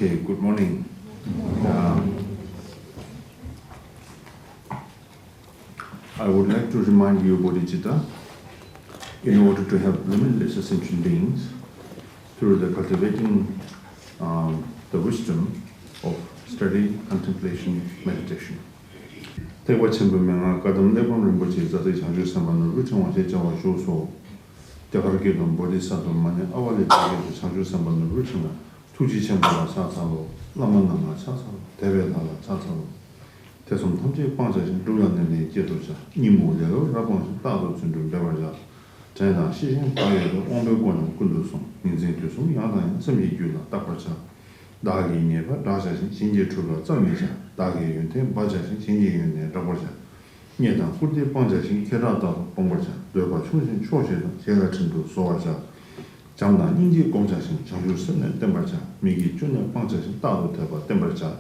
Okay, good morning. I would like to remind you, Bodhicitta, in order to have limitless ascension beings, through the cultivating the wisdom of study, contemplation, meditation. Te wachimbu menga kadam nebon rinpoche zate chanju sambanu ruchang wache jawa shuso jagarake don bodhisattva mane awale jage chanju sambanu ruchanga tuji chenpala sasalo lamananga sasalo devedala sasalo tesum tamche pangchashin ruyanene jedoja nimu lelo rabonshi dado chundu bewarja jayda shishin payedo onbe gwanam kundusong minzin tusum yadanya samye gyula dakwarcha dagi nyeba dajashin shinje chula tsamesha dagi yunte bajashin shinje yunne dakwarcha nyedan kurdi pangchashin kerada pongwarcha dweba chungshin chosheda jega chendu sowarcha 장단 인지 공자신 장주선의 땜발자 미기 준의 방자신 따로 대바 땜발자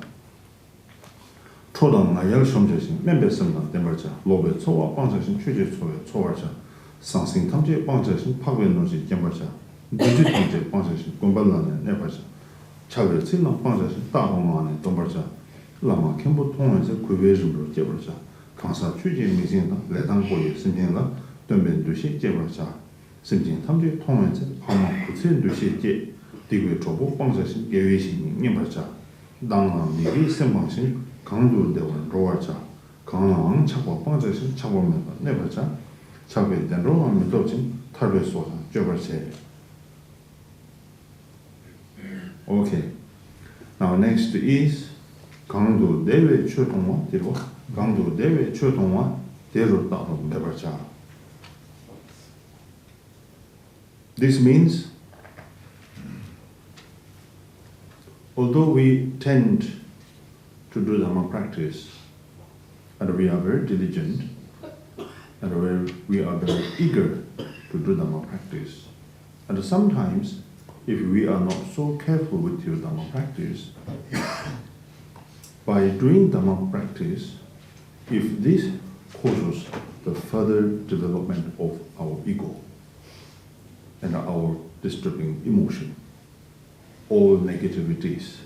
초당 나열 섬자신 멤베선당 땜발자 로베 초와 방자신 취재 초에 초월자 상생 탐지 방자신 파괴 노지 땜발자 니지 탐지 방자신 공발라는 내발자 차별 진능 방자신 따봉안의 땜발자 라마 캠보 통해서 구외심으로 제발자 강사 취재 미진다 레당고의 신경라 덤변도시 제발자 심진 탐지 통해서 방망 구체인 도시에 디고 조보 방사신 계획신 님발자 당랑 미리 생방신 강도 대원 로화자 강랑 차고 방사신 차고면 내발자 차고에 대한 로만 도진 탈배소사 저벌세. Okay. Now next is 강도 대외 최동화 되고 강도 대외 최동화 대로 따로 내발자. This means, although we tend to do Dhamma practice, and we are very diligent, and we are very eager to do Dhamma practice, and sometimes, if we are not so careful with your Dhamma practice, by doing Dhamma practice, if this causes the further development of our ego, and our disturbing emotion, all negativities,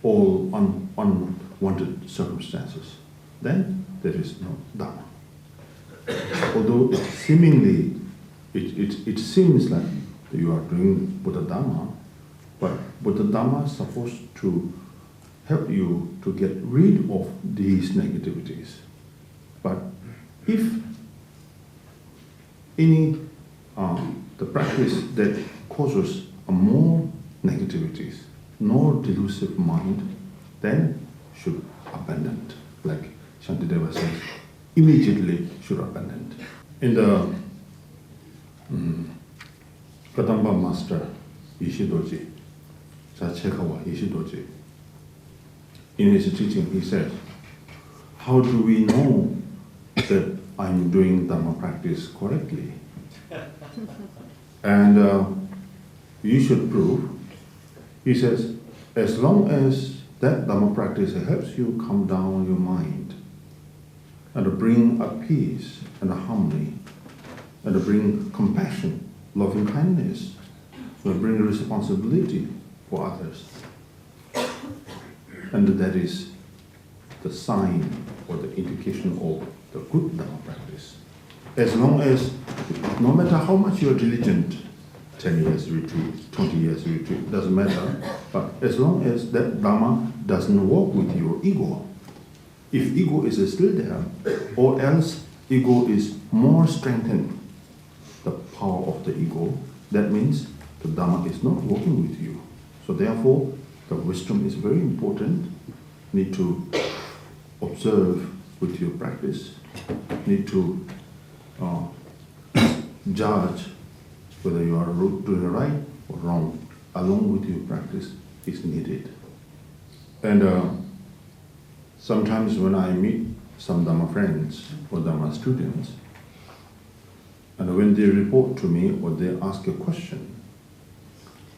all unwanted circumstances, then there is no Dhamma. Although seemingly it seems like you are doing Buddha Dhamma, but Buddha Dhamma is supposed to help you to get rid of these negativities. But if any the practice that causes more negativities, more delusive mind, then should abandon. Like Shantideva says, immediately should abandon. In the Kadamba master Ishidoji, Sachekawa Ishidoji, in his teaching he said, how do we know that I'm doing Dhamma practice correctly? And you should prove, he says, as long as that Dhamma practice helps you calm down your mind and bring a peace and a harmony and bring compassion, loving kindness, and bring responsibility for others. And that is the sign or the indication of the good Dhamma practice. As long as, no matter how much you are diligent, 10 years retreat, 20 years retreat, doesn't matter, but as long as that Dhamma doesn't work with your ego, if ego is still there, or else ego is more strengthened, the power of the ego, that means the Dhamma is not working with you. So therefore, the wisdom is very important. Need to observe with your practice, need to judge whether you are doing right or wrong, along with your practice is needed. And sometimes when I meet some Dhamma friends or Dhamma students, and when they report to me or they ask a question,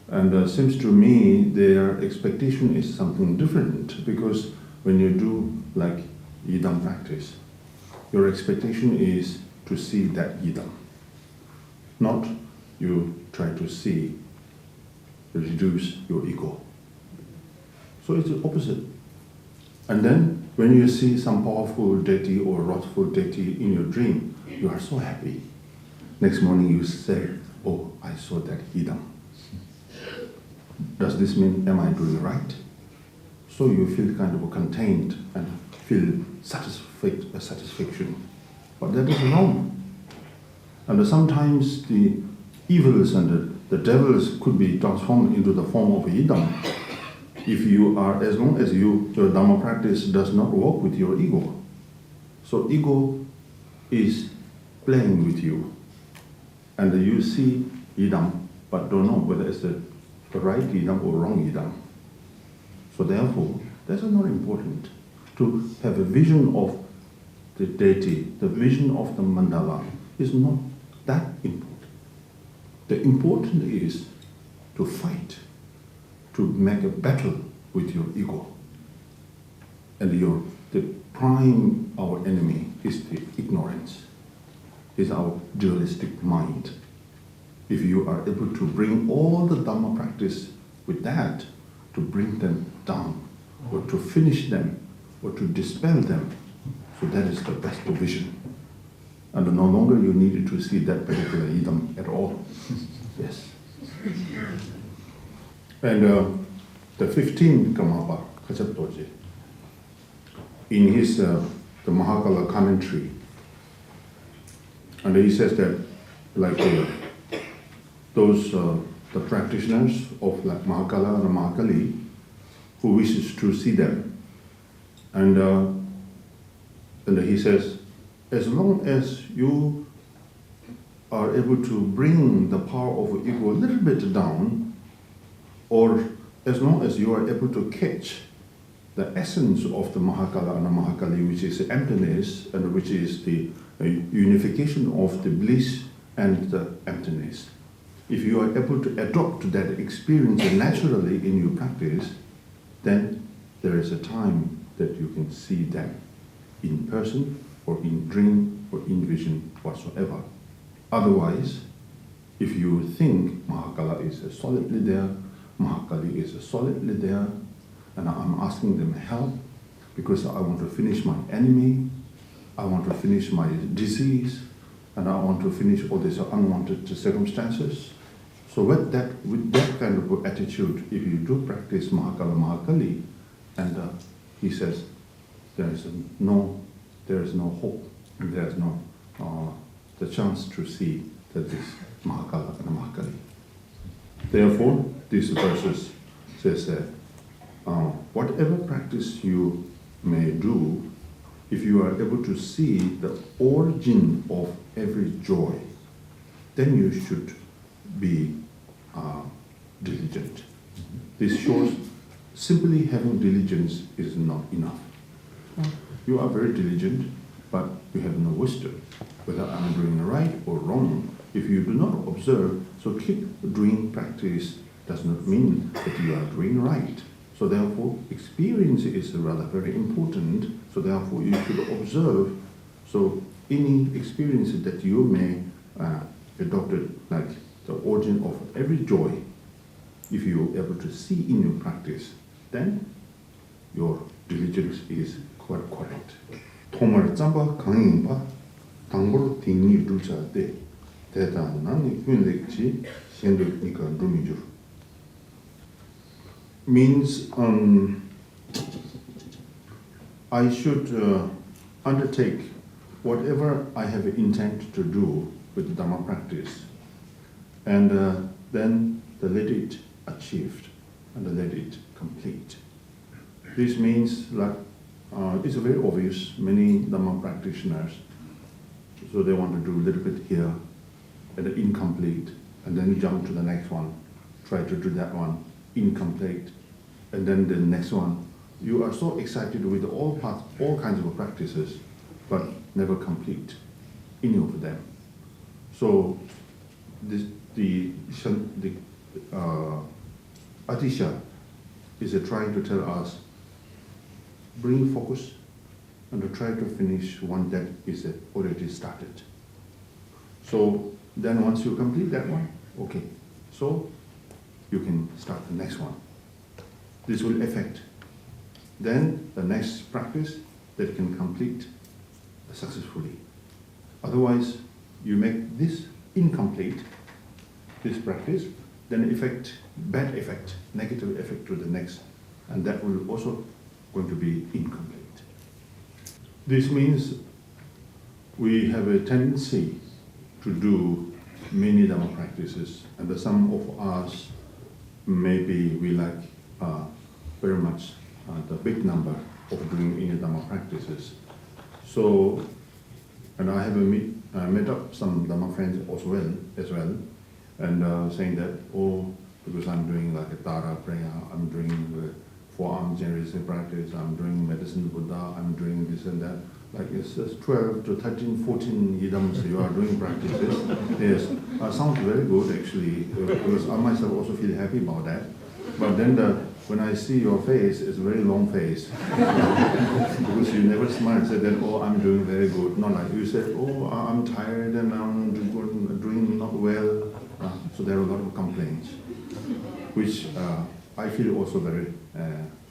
and seems to me their expectation is something different, because when you do like Yidam practice, your expectation is to see that Yidam, not you try to reduce your ego. So it's the opposite. And then when you see some powerful deity or wrathful deity in your dream, you are so happy. Next morning you say, oh, I saw that Idam. Does this mean, am I doing right? So you feel kind of contained and feel satisfaction. But that is wrong. And sometimes the evils and the devils could be transformed into the form of Idam. If you are, as long as your Dhamma practice does not work with your ego. So ego is playing with you. And you see Idam, but don't know whether it's the right Idam or wrong Idam. So therefore, that's not important. To have a vision of the deity, the vision of the mandala is not that important. The important is to fight, to make a battle with your ego. And the prime, our enemy, is the ignorance, is our dualistic mind. If you are able to bring all the Dhamma practice with that, to bring them down, or to finish them, or to dispel them, so that is the best vision. And no longer you needed to see that particular idam at all. Yes. And the 15th Karmapa, Kachaptoji, in his the Mahakala commentary, and he says that like those the practitioners of like Mahakala and Mahakali who wishes to see them, and he says, as long as you are able to bring the power of ego a little bit down, or as long as you are able to catch the essence of the Mahakala and the Mahakali, which is emptiness and which is the unification of the bliss and the emptiness. If you are able to adopt that experience naturally in your practice, then there is a time that you can see them in person or in dream or in vision whatsoever. Otherwise, if you think Mahakala is solidly there, Mahakali is solidly there, and I'm asking them help because I want to finish my enemy, I want to finish my disease, and I want to finish all these unwanted circumstances. So with that kind of attitude, if you do practice Mahakala Mahakali, and he says there is no hope, and there is no the chance to see that this Mahakala and Mahakali. Therefore, these verses says that whatever practice you may do, if you are able to see the origin of every joy, then you should be diligent. This shows simply having diligence is not enough. You are very diligent, but you have no wisdom, whether I'm doing right or wrong. If you do not observe, so keep doing practice does not mean that you are doing right. So therefore, experience is rather very important. So therefore, you should observe. So any experience that you may adopt it, like the origin of every joy, if you are able to see in your practice, then your diligence is quite correct. Tomar Zamba Kangpa Tangbor Tingi Ducha De Teta Nani Kunlekchi Sendo Nika Dumiju means I should undertake whatever I have intent to do with the Dhamma practice, and then let it achieved and let it complete. This means like it's very obvious. Many Dhamma practitioners, so they want to do a little bit here and incomplete, and then jump to the next one, try to do that one, incomplete, and then the next one. You are so excited with all kinds of practices, but never complete any of them. So the Atisha is trying to tell us, bring focus and to try to finish one that is already started. So then once you complete that one, okay, so you can start the next one. This will affect then the next practice that can complete successfully. Otherwise, you make this incomplete, this practice, then bad effect, negative effect to the next, and that will also going to be incomplete. This means we have a tendency to do many Dhamma practices, and some of us maybe we like very much the big number of doing any Dhamma practices. So, and I have met up some Dhamma friends as well, and saying that, oh, because I'm doing like a Tara prayer, I'm doing the forearm generation practice, I'm doing medicine Buddha, I'm doing this and that. Like it's 12 to 13, 14 idams you are doing practices. Yes, sounds very good actually, because I myself also feel happy about that. But then when I see your face, it's a very long face. Because you never smile, say that, oh, I'm doing very good. Not like you say, oh, I'm tired and I'm doing not well. So there are a lot of complaints, which I feel also very,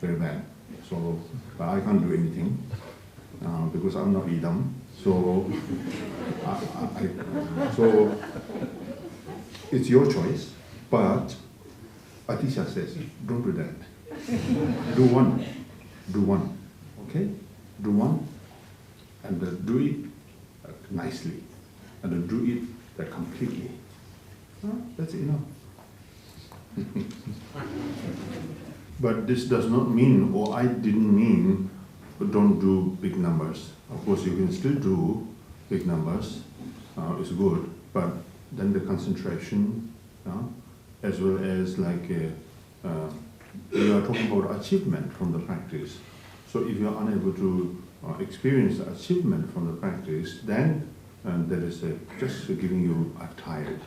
very bad. So I can't do anything because I'm not idam. So, so it's your choice, but Atisha says, don't do that. Do one, okay? Do one, and do it nicely, and do it completely. That's enough. But this does not mean, or I didn't mean, don't do big numbers. Of course, you can still do big numbers, it's good, but then the concentration, as well as like we are talking about achievement from the practice. So if you are unable to experience the achievement from the practice, then that is just giving you tired,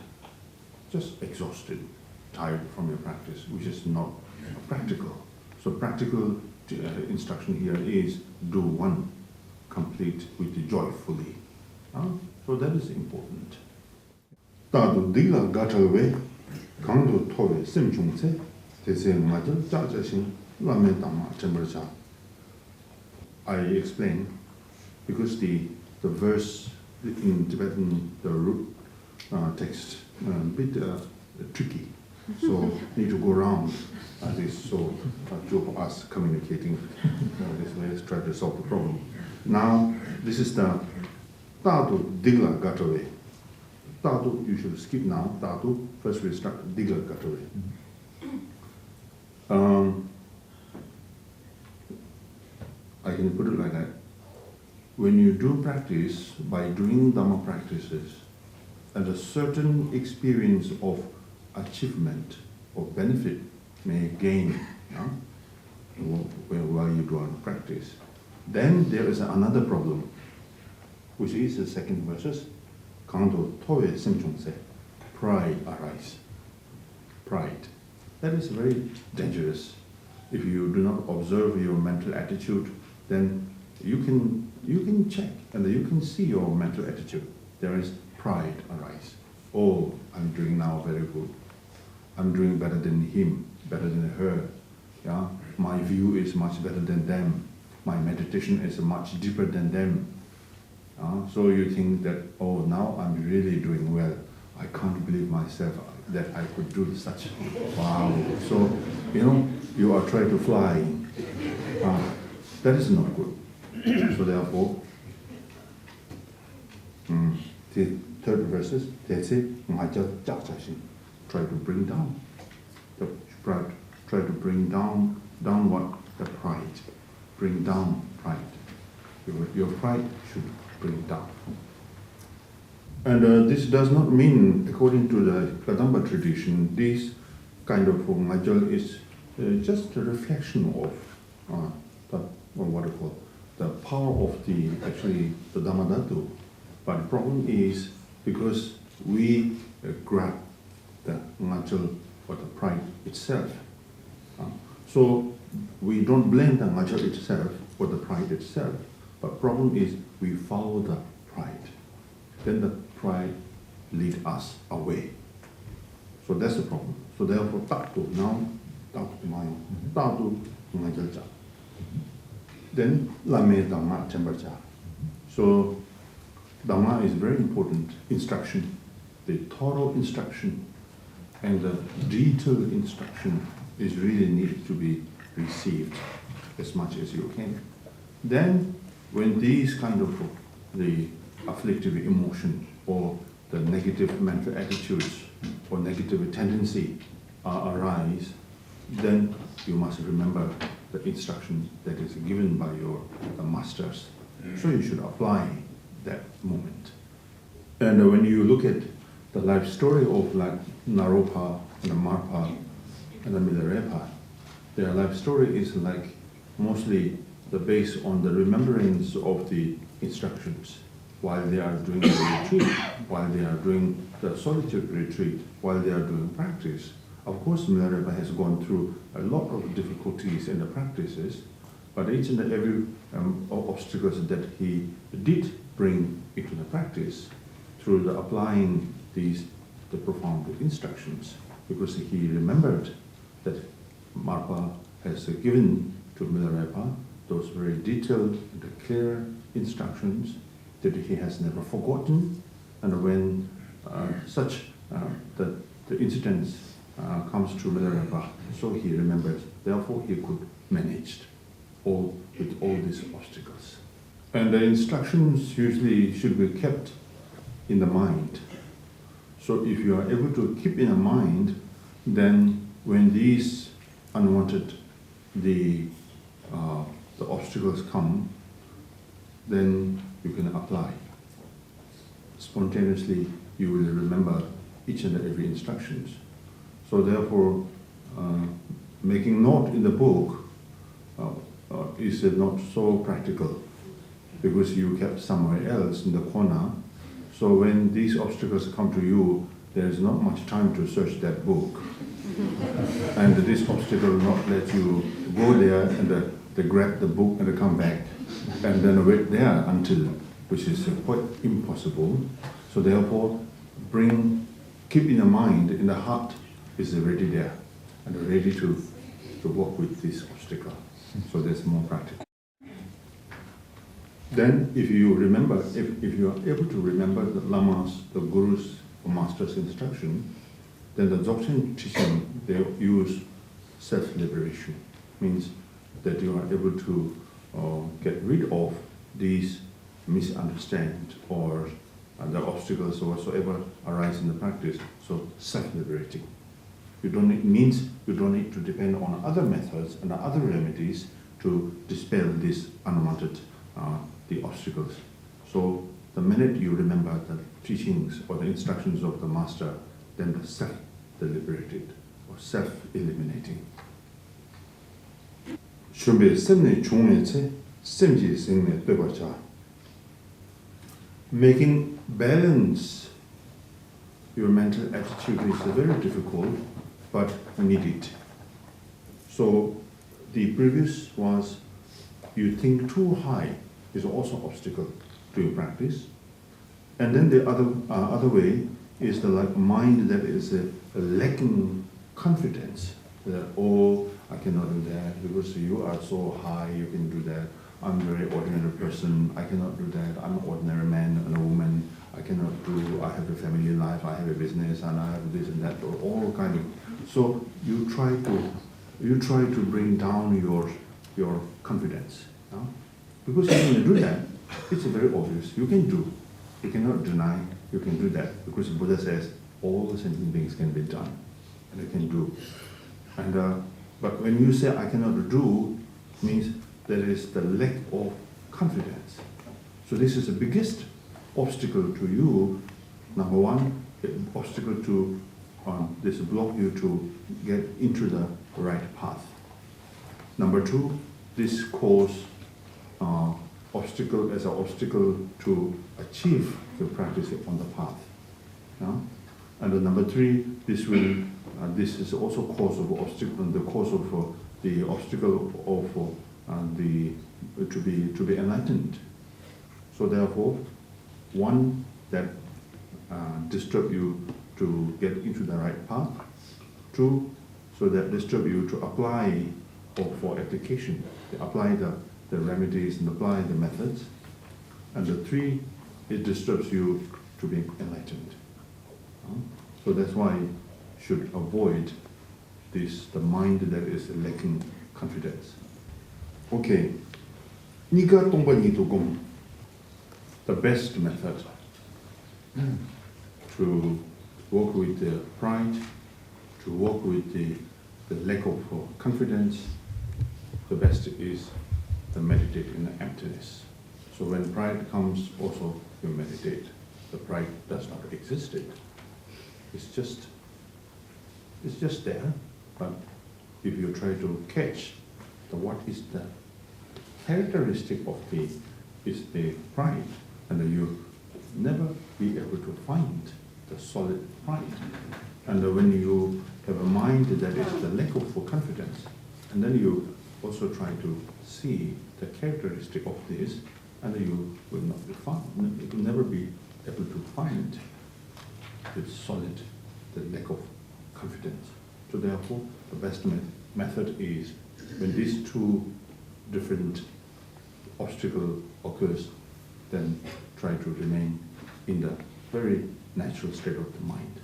just exhausted, tired from your practice, which is not practical. So practical instruction here is do one, complete with joyfully. So that is important. Tadu dila gatalwe, kando tove simchungse, tese majal jajashin, lame dhamma chambercha. I explain because the verse in Tibetan, the root text, a bit tricky. So need to go around this. So two of us communicating this way, let's try to solve the problem. Now this is the Tadu Digla Gataway. Tadu, you should skip now. Tadu, first we start Digla Gataway. I can put it like that. When you do practice, by doing Dhamma practices, and a certain experience of achievement or benefit may gain while you do practice, then there is another problem, which is the second verses. Kando towe simchungse, pride arise. Pride. That is very dangerous. If you do not observe your mental attitude, then you can check and you can see your mental attitude. There is pride arise. Oh, I'm doing now very good. I'm doing better than him, better than her. Yeah, my view is much better than them. My meditation is much deeper than them. So you think that, oh, now I'm really doing well. I can't believe myself that I could do such. Wow. So, you are trying to fly. That is not good. So therefore, the third verses, they say, try to bring down. Try to bring down what? The pride. Bring down pride. Your pride should bring down. And this does not mean, according to the Kadamba tradition, this kind of majal is just a reflection of the power of the Dhammadhatu. But the problem is because we grab the majal or the pride itself. So we don't blame the majal itself or the pride itself. But problem is we follow the pride. Then the pride lead us away. So that's the problem. So therefore, tatu now, tatu mayo, tatu ngajalja. Then Lame Dhamma Chambacha. So Dhamma is very important instruction, the thorough instruction and the detailed instruction is really needed to be received as much as you can. Then when these kind of the afflictive emotions or the negative mental attitudes or negative tendency arise, then you must remember the instruction that is given by the masters. So you should apply that moment. And when you look at the life story of like Naropa and the Marpa and the Milarepa, their life story is like mostly based on the remembrance of the instructions while they are doing the retreat, while they are doing the solitude retreat, while they are doing practice. Of course, Milarepa has gone through a lot of difficulties in the practices, but each and every obstacles that he did bring into the practice through the applying the profound instructions, because he remembered that Marpa has given to Milarepa those very detailed and clear instructions that he has never forgotten, and when the incidents comes to Milarepa, so he remembers, therefore he could manage with all these obstacles. And the instructions usually should be kept in the mind. So if you are able to keep in the mind, then when these unwanted the obstacles come, then you can apply. Spontaneously, you will remember each and every instructions. So therefore, making note in the book is not so practical, because you kept somewhere else in the corner. So when these obstacles come to you, there is not much time to search that book. And this obstacle will not let you go there and they grab the book and they come back and then wait there until, which is quite impossible. So therefore, keep in the mind, in the heart, is already there and ready to work with this obstacle. So that's more practical. Then if you remember, if you are able to remember the lamas, the gurus, or master's instruction, then the Dzogchen teaching, they use self-liberation. Means that you are able to get rid of these misunderstandings or the obstacles or whatsoever arise in the practice. So self-liberating. You don't need to depend on other methods and other remedies to dispel these unwanted the obstacles. So the minute you remember the teachings or the instructions of the master, then the self-liberated or self-eliminating. Making balance your mental attitude is very difficult, but needed. So the previous was, you think too high is also an obstacle to your practice. And then the other way is the mind that is lacking confidence. That, oh, I cannot do that because you are so high, you can do that. I'm a very ordinary person, I cannot do that. I'm an ordinary man and a woman. I cannot do, I have a family life, I have a business, and I have this and that, or all kind of. So you try to bring down your confidence. No? Because if you do that, it's very obvious. You can do. You cannot deny you can do that, because the Buddha says all the sentient beings can be done, and they can do. And but when you say I cannot do, means there is the lack of confidence. So this is the biggest obstacle to you. Number one, the obstacle to this block you to get into the right path. Number two, this cause obstacle as an obstacle to achieve the practice on the path. Yeah? And then number three, this is also cause of obstacle, the cause of the obstacle of to be enlightened. So therefore, one that disturb you to get into the right path. Two, so that disturb you to apply or for application, apply the the remedies and apply the methods. And the 3, it disturbs you to be enlightened. So that's why you should avoid this, the mind that is lacking confidence. Okay, Nika Tongpa Ni Tukung, the best method to work with the pride, to work with the lack of confidence, the best is to meditate in the emptiness. So when pride comes, also you meditate. The pride does not exist. It's just there. But if you try to catch what is the characteristic of the pride, and you never be able to find the solid pride. And when you have a mind that is the lack of confidence, and then you also try to see the characteristic of this, and you will not be found. You will never be able to find the solid, the lack of confidence. So therefore, the best method is when these 2 different obstacles occurs, then try to remain in the very natural state of the mind.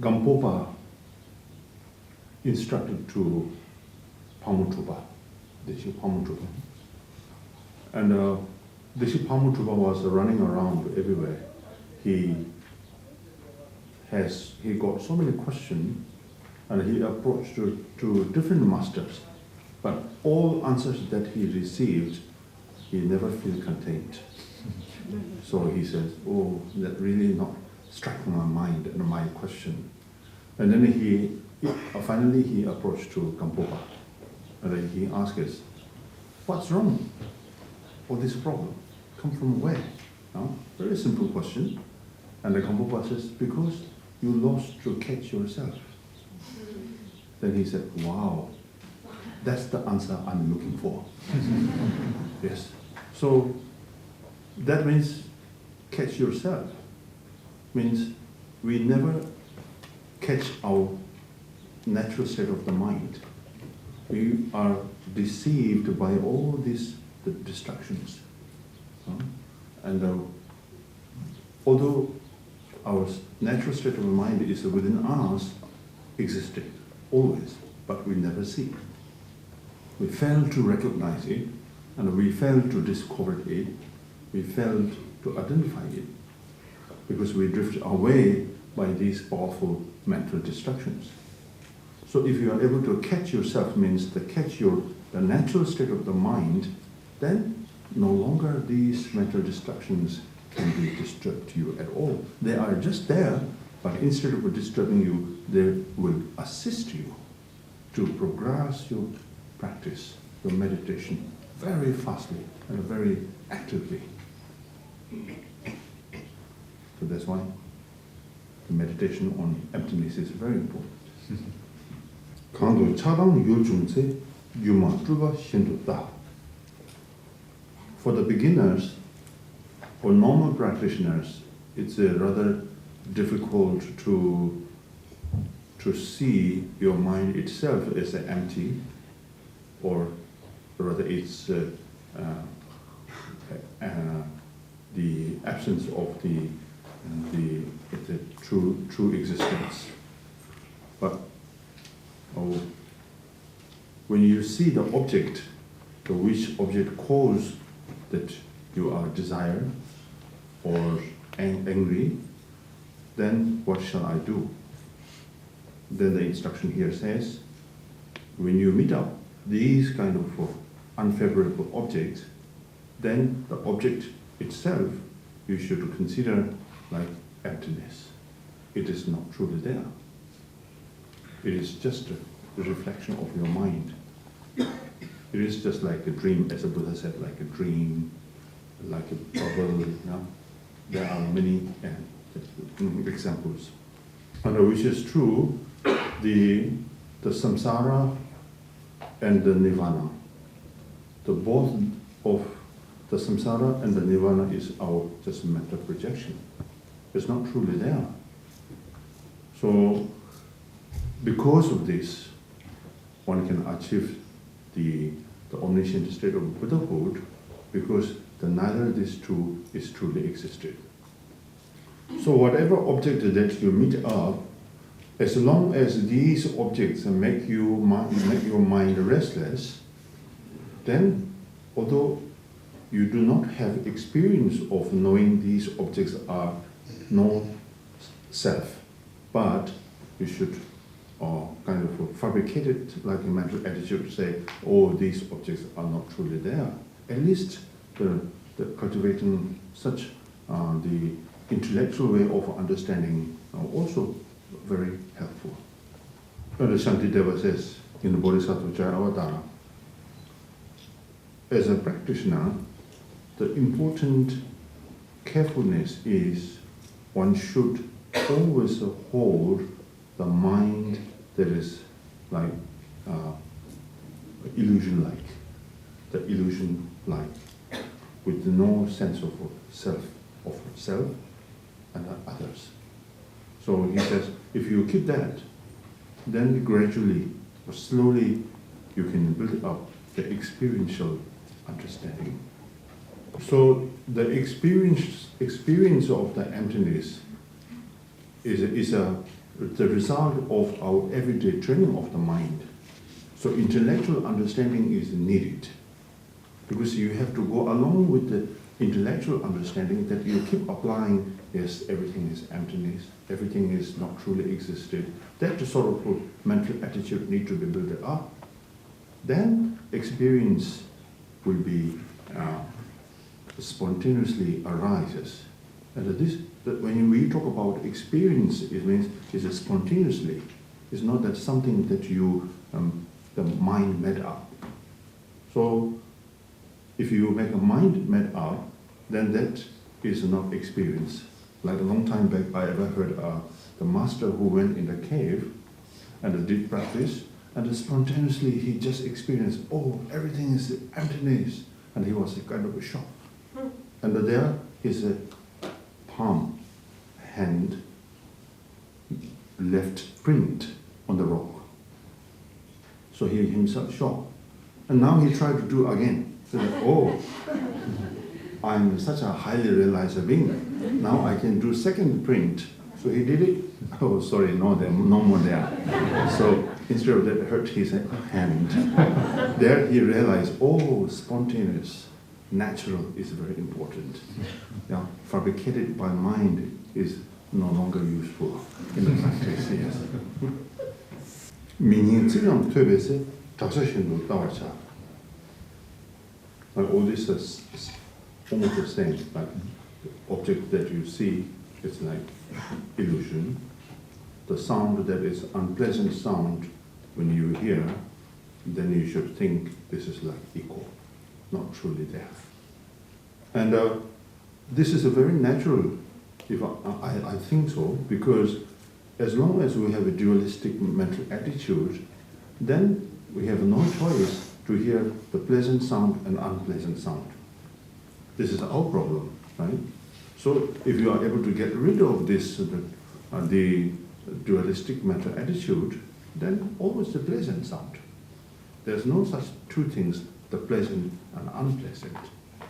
Gampopa instructed to Pamutupa, Deshi Pamutupa. And Deshi Pamutupa was running around everywhere. He got so many questions, and he approached to different masters. But all answers that he received, he never feel contained. So he says, oh, that really not struck my mind and my question. And then finally he approached to Gampopa. And then he asked us, what's wrong? Or this problem come from where? No? Very simple question. And the Gampopa says, because you lost to catch yourself. Then he said, wow, that's the answer I'm looking for. Yes. So that means catch yourself. Means we never catch our natural state of the mind. We are deceived by all these distractions. And although our natural state of the mind is within us, existing always, but we never see it. We fail to recognize it, and we fail to discover it. We fail to identify it, because we drift away by these powerful mental distractions. So if you are able to catch yourself, means to catch the natural state of the mind, then no longer these mental distractions can be disturbed to you at all. They are just there, but instead of disturbing you, they will assist you to progress your practice, your meditation, very fastly and very actively. So that's why the meditation on emptiness is very important. For the beginners, for normal practitioners, it's rather difficult to see your mind itself as empty, or rather it's the absence of the true existence. But when you see the object, which object cause that you are desire or angry, then what shall I do? Then the instruction here says, when you meet up these kind of unfavorable objects, then the object itself you should consider like emptiness. It is not truly there. It is just a reflection of your mind. It is just like a dream, as the Buddha said, like a dream, like a bubble. You know? There are many examples. And which is true, the samsara and the nirvana. The both of the samsara and the nirvana is our just mental projection. It's not truly there. So, because of this, one can achieve the the omniscient state of Buddhahood, because neither of these two is truly existed. So whatever object that you meet up, as long as these objects make your mind restless, then although you do not have experience of knowing these objects are no self, but you should kind of fabricate it like a mental attitude, say, oh, these objects are not truly there. At least the cultivating such the intellectual way of understanding are also very helpful. The Shantideva says in the Bodhisattva Jayavadana, as a practitioner, the important carefulness is one should always hold the mind that is like illusion-like, with no sense of self and others. So he says, if you keep that, then gradually or slowly you can build up the experiential understanding. So the experience of the emptiness is the result of our everyday training of the mind. So intellectual understanding is needed, because you have to go along with the intellectual understanding that you keep applying, yes, everything is emptiness, everything is not truly existed. That sort of mental attitude needs to be built up. Then experience will be spontaneously arises. And when we talk about experience, it means it's spontaneously. It's not that something that you, the mind made up. So if you make a mind made up, then that is not experience. Like a long time back, I ever heard the master who went in the cave and did practice, and spontaneously he just experienced, oh, everything is emptiness, and he was kind of shocked. And there is a palm hand left print on the rock. So he himself shocked. And now he tried to do again. So that, oh, I'm such a highly realized being. Now I can do second print. So he did it. Oh, sorry, no more there. So instead of that, hurt his hand. There he realized, oh, spontaneous, natural is very important. Yeah, fabricated by mind is no longer useful in the practice. Yes. Meaning, like all this is almost the same. Like the object that you see is like illusion. The sound that is unpleasant sound when you hear, then you should think this is like echo, not truly there. And this is a very natural, if I think so, because as long as we have a dualistic mental attitude, then we have no choice to hear the pleasant sound and unpleasant sound. This is our problem, right? So if you are able to get rid of this, the dualistic mental attitude, then always the pleasant sound. There's no such two things, the pleasant and unpleasant.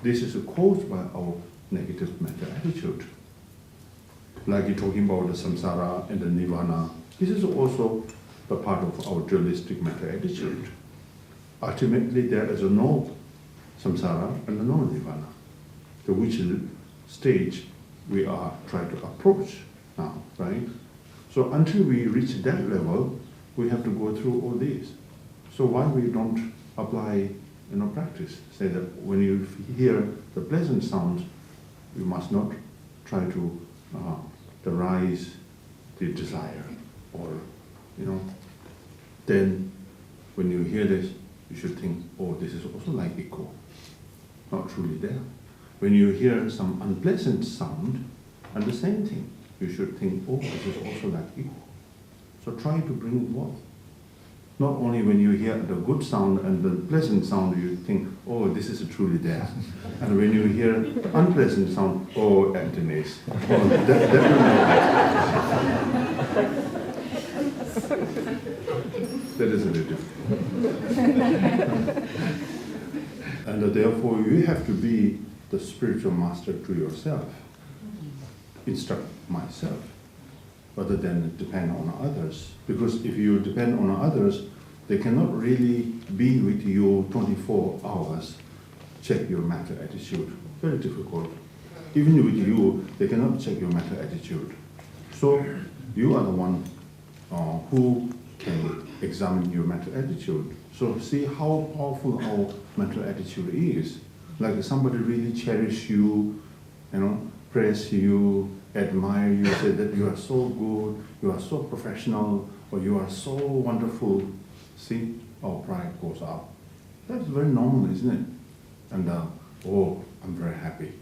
This is caused by our negative mental attitude. Like you're talking about the samsara and the nirvana, this is also the part of our dualistic mental attitude. Ultimately, there is no samsara and no nirvana, to which stage we are trying to approach now, right? So until we reach that level, we have to go through all these. So why we don't apply, practice? Say that when you hear the pleasant sounds, you must not try to arise the desire, or then when you hear this, you should think, oh, this is also like echo, not truly there. When you hear some unpleasant sound, and the same thing, you should think, oh, this is also like echo. So try to bring both. Not only when you hear the good sound and the pleasant sound, you think, oh, this is truly there. And when you hear the unpleasant sound, oh, emptiness. Oh, that is a bit difficult. And therefore you have to be the spiritual master to yourself. Instruct myself, rather than depend on others. Because if you depend on others, they cannot really be with you 24 hours, check your matter attitude. Very difficult. Even with you, they cannot check your matter attitude. So you are the one who can examine your mental attitude. So see how powerful our mental attitude is. Like somebody really cherish you, praise you, admire you, say that you are so good, you are so professional, or you are so wonderful. See, our pride goes up. That's very normal, isn't it? And I'm very happy.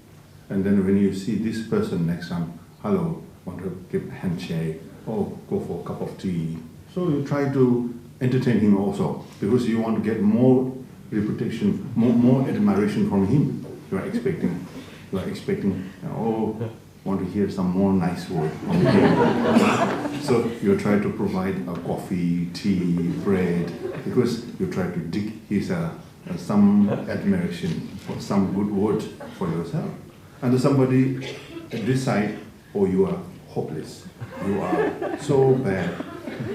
And then when you see this person next time, hello, want to give a handshake, or go for a cup of tea. So you try to entertain him also, because you want to get more reputation, more admiration from him. You are expecting, want to hear some more nice word from him. So you try to provide a coffee, tea, bread, because you try to dig his some admiration or some good word for yourself. And somebody decide, you are hopeless, you are so bad,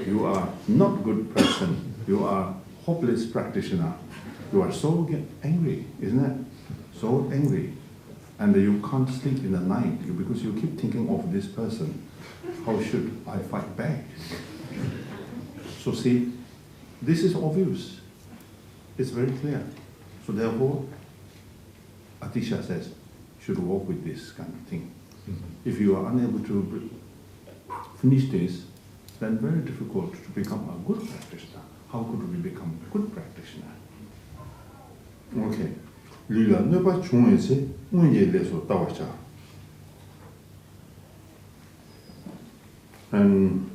you are not good person, you are hopeless practitioner. You are so angry, isn't it? So angry. And you can't sleep in the night because you keep thinking of this person. How should I fight back? So see, this is obvious. It's very clear. So therefore, Atisha says, should work with this kind of thing. If you are unable to finish this, then very difficult to become a good practitioner. How could we become a good practitioner? Okay. Lila nepa chungese unye leso tawacha. And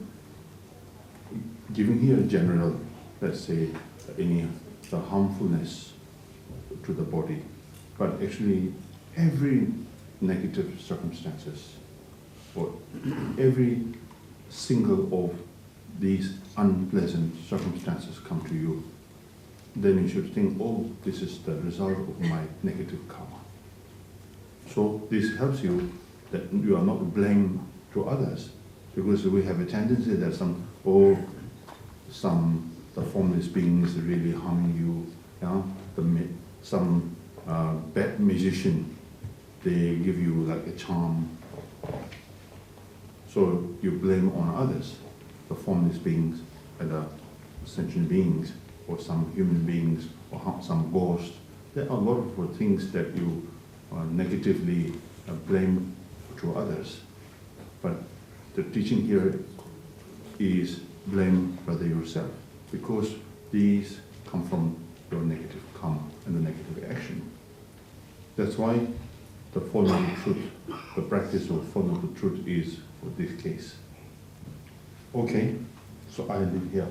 giving here a general, let's say, the harmfulness to the body, but actually every negative circumstances or every single of these unpleasant circumstances come to you, then you should think, this is the result of my negative karma. So this helps you that you are not blamed to others, because we have a tendency that the formless beings really harming you, some bad magician, they give you like a charm. So you blame on others, the formless beings and the sentient beings, or some human beings, or some ghost. There are a lot of things that you negatively blame to others. But the teaching here is blame rather yourself, because these come from your negative karma and the negative action. That's why the Four Noble Truth, the practice of Four Noble Truth is for this case. Okay, so I leave here.